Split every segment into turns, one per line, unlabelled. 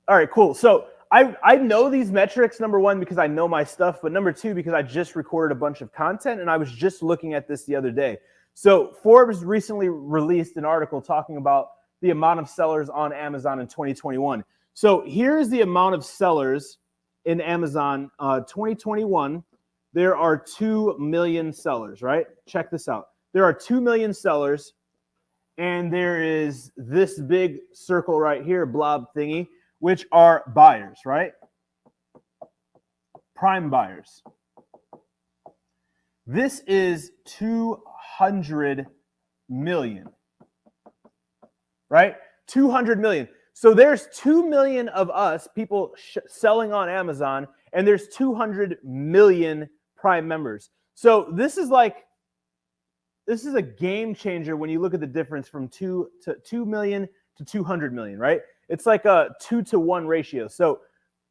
All right, cool. So I know these metrics, number one, because I know my stuff, but number two, because I just recorded a bunch of content and I was just looking at this the other day. So Forbes recently released an article talking about the amount of sellers on Amazon in 2021. So here's the amount of sellers in Amazon 2021. There are 2 million sellers, right? Check this out. There are 2 million sellers, and there is this big circle right here, blob thingy, which are buyers, right? Prime buyers. This is 200 million, right? 200 million. So there's 2 million of us, people selling on Amazon, and there's 200 million Prime members. So this is a game changer when you look at the difference from 2 million to 200 million, right? It's like a 2-to-1 ratio. So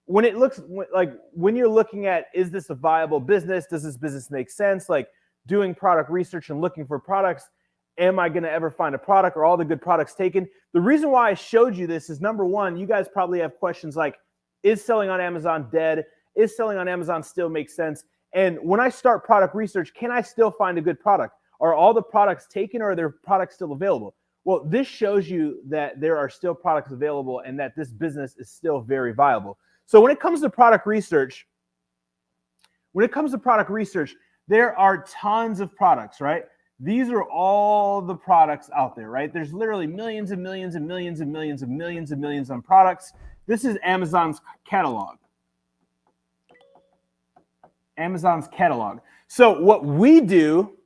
when you're looking at, is this a viable business? Does this business make sense? Like doing product research and looking for products, am I going to ever find a product? Or all the good products taken? The reason why I showed you this is, number one, you guys probably have questions like, is selling on Amazon dead? Is selling on Amazon still make sense? And when I start product research, can I still find a good product? Are all the products taken, or are there products still available? Well, this shows you that there are still products available and that this business is still very viable. So when it comes to product research, there are tons of products, right? These are all the products out there, right? There's literally millions and millions and millions and millions and millions and millions of products. This is Amazon's catalog. Amazon's catalog. So what we do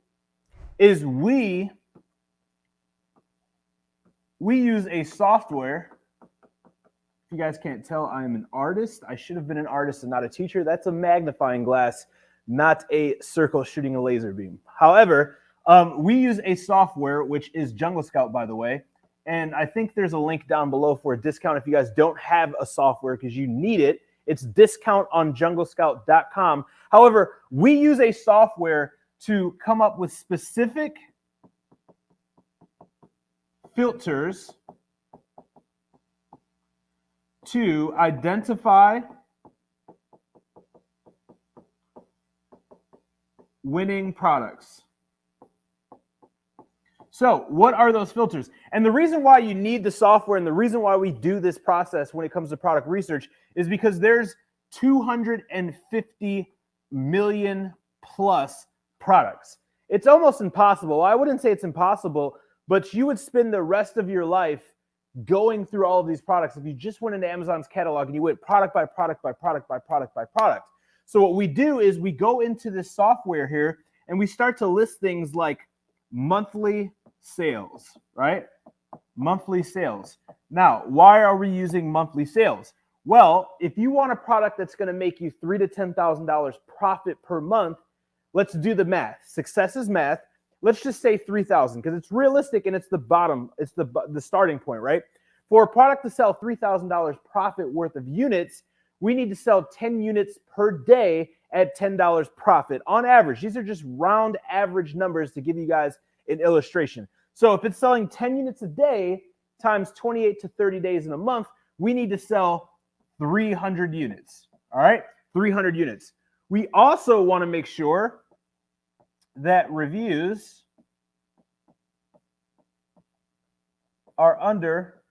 is we use a software. If you guys can't tell, I am an artist. I should have been an artist and not a teacher. That's a magnifying glass, not a circle shooting a laser beam. However, we use a software, which is Jungle Scout, by the way. And I think there's a link down below for a discount if you guys don't have a software because you need it. It's discount on junglescout.com. However, we use a software to come up with specific filters to identify winning products. So what are those filters? And the reason why you need the software and the reason why we do this process when it comes to product research is because there's 250 million plus products. It's almost impossible. Well, I wouldn't say it's impossible, but you would spend the rest of your life going through all of these products if you just went into Amazon's catalog and you went product by product by product by product by product. So what we do is we go into this software here and we start to list things like monthly sales, right? Monthly sales. Now, why are we using monthly sales? Well, if you want a product that's going to make you $3,000 to $10,000 profit per month, let's do the math. Success is math. Let's just say 3,000 because it's realistic and it's the bottom. It's the starting point, right? For a product to sell $3,000 profit worth of units, we need to sell 10 units per day at $10 profit on average. These are just round average numbers to give you guys an illustration. So if it's selling 10 units a day times 28 to 30 days in a month, we need to sell 300 units. All right, 300 units. We also want to make sure that reviews are under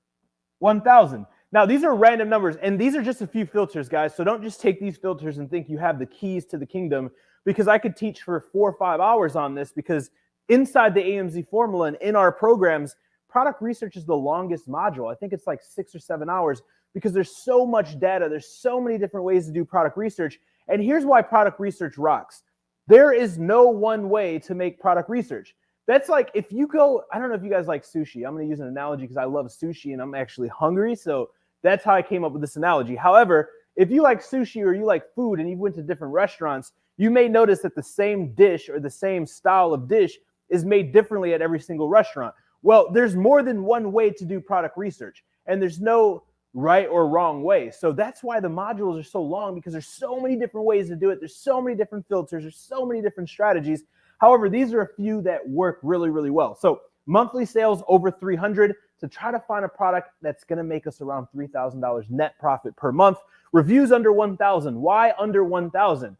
1,000. Now, these are random numbers, and these are just a few filters, guys. So don't just take these filters and think you have the keys to the kingdom, because I could teach for 4 or 5 hours on this, because inside the AMZ formula and in our programs, product research is the longest module. I think it's like 6 or 7 hours because there's so much data. There's so many different ways to do product research. And here's why product research rocks. There is no one way to make product research. That's like if you go, I don't know if you guys like sushi. I'm going to use an analogy because I love sushi and I'm actually hungry. So that's how I came up with this analogy. However, if you like sushi or you like food and you went to different restaurants, you may notice that the same dish or the same style of dish is made differently at every single restaurant. Well, there's more than one way to do product research, and there's no right or wrong way. So that's why the modules are so long, because there's so many different ways to do it. There's so many different filters. There's so many different strategies. However, these are a few that work really, really well. So monthly sales over 300, to try to find a product that's going to make us around $3,000 net profit per month. Reviews under 1,000. Why under 1,000?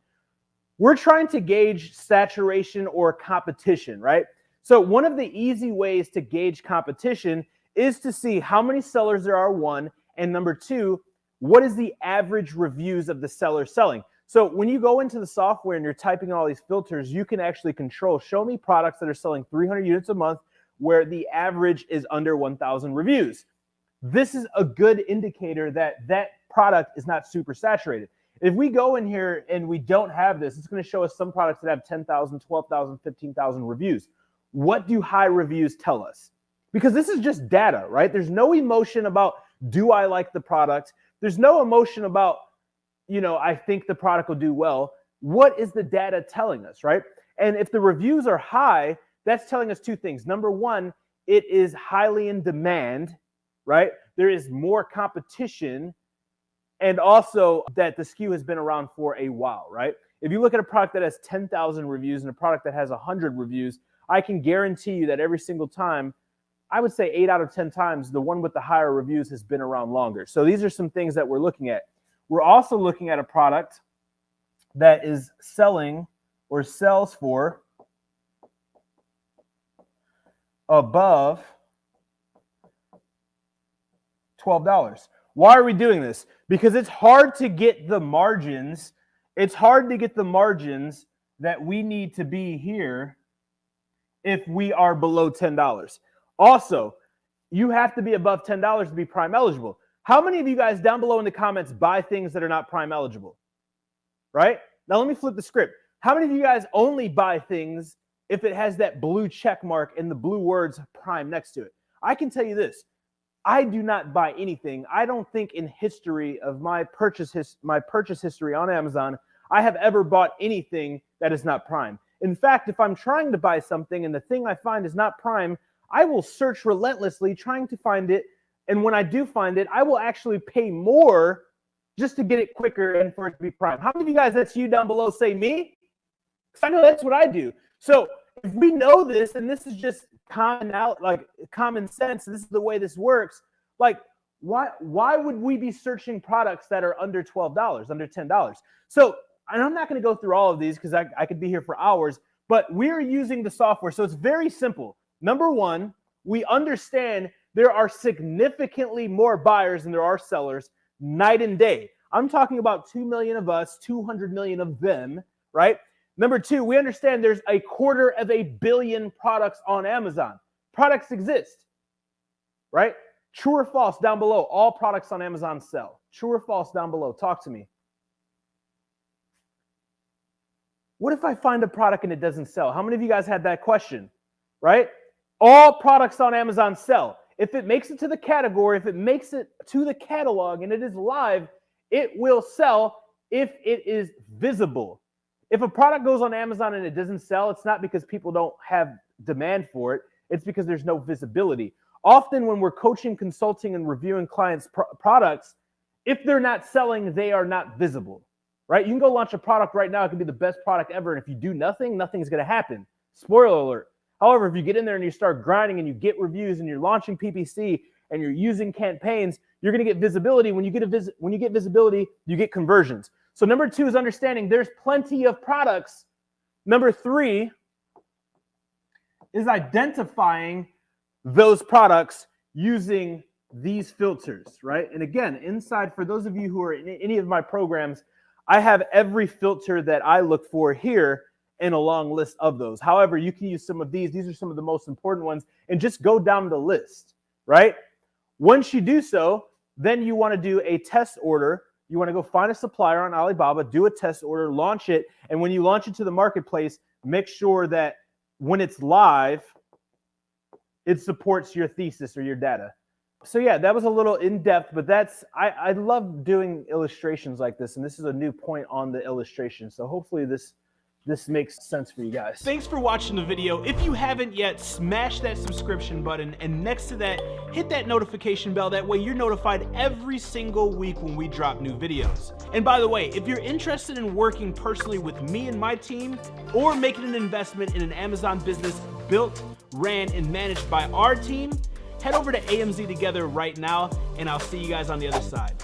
We're trying to gauge saturation or competition, right? So one of the easy ways to gauge competition is to see how many sellers there are, one, and number two, what is the average reviews of the seller selling? So when you go into the software and you're typing all these filters, you can actually control, show me products that are selling 300 units a month where the average is under 1,000 reviews. This is a good indicator that that product is not super saturated. If we go in here and we don't have this, it's going to show us some products that have 10,000, 12,000, 15,000 reviews. What do high reviews tell us? Because this is just data, right? There's no emotion about, do I like the product? There's no emotion about, I think the product will do well. What is the data telling us, right? And if the reviews are high, that's telling us two things. Number one, it is highly in demand, right? There is more competition, and also that the SKU has been around for a while, right? If you look at a product that has 10,000 reviews and a product that has 100 reviews, I can guarantee you that every single time, I would say 8 out of 10 times, the one with the higher reviews has been around longer. So these are some things that we're looking at. We're also looking at a product that is selling or sells for above $12. Why are we doing this? Because it's hard to get the margins. It's hard to get the margins that we need to be here if we are below $10. Also, you have to be above $10 to be Prime eligible. How many of you guys down below in the comments buy things that are not Prime eligible? Right? Now let me flip the script. How many of you guys only buy things if it has that blue check mark and the blue words Prime next to it? I can tell you this. I do not buy anything. I don't think in history of my purchase history on Amazon, I have ever bought anything that is not Prime. In fact, if I'm trying to buy something and the thing I find is not Prime, I will search relentlessly trying to find it. And when I do find it, I will actually pay more just to get it quicker and for it to be Prime. How many of you guys, that's you down below, say me? Because I know that's what I do. So if we know this, and this is just common sense, this is the way this works, like why would we be searching products that are under $12, under $10? So, and I'm not going to go through all of these because I could be here for hours, but we're using the software. So it's very simple. Number one, we understand there are significantly more buyers than there are sellers night and day. I'm talking about 2 million of us, 200 million of them, right? Number two, we understand there's 250 million products on Amazon. Products exist, right? True or false down below, all products on Amazon sell. True or false down below, talk to me. What if I find a product and it doesn't sell? How many of you guys had that question, right? All products on Amazon sell. If it makes it to the category, if it makes it to the catalog and it is live, it will sell if it is visible. If a product goes on Amazon and it doesn't sell, it's not because people don't have demand for it. It's because there's no visibility. Often when we're coaching, consulting, and reviewing clients' products, if they're not selling, they are not visible, right? You can go launch a product right now. It could be the best product ever. And if you do nothing, nothing's going to happen. Spoiler alert. However, if you get in there and you start grinding and you get reviews and you're launching PPC and you're using campaigns, you're going to get visibility. When you get visibility, you get conversions. So number two is understanding there's plenty of products. Number three is identifying those products using these filters, right? And again, inside, for those of you who are in any of my programs, I have every filter that I look for here in a long list of those. However, you can use some of these. These are some of the most important ones, and just go down the list, right? Once you do so, then you want to do a test order. You want to go find a supplier on Alibaba, do a test order, launch it, and when you launch it to the marketplace, make sure that when it's live, it supports your thesis or your data. So yeah, that was a little in-depth, but I love doing illustrations like this, and this is a new point on the illustration. So hopefully this makes sense for you guys. Thanks for watching the video. If you haven't yet, smash that subscription button, and next to that, hit that notification bell. That way you're notified every single week when we drop new videos. And by the way, if you're interested in working personally with me and my team, or making an investment in an Amazon business built, ran, and managed by our team,
head over to AMZ Together right now, and I'll see you guys on the other side.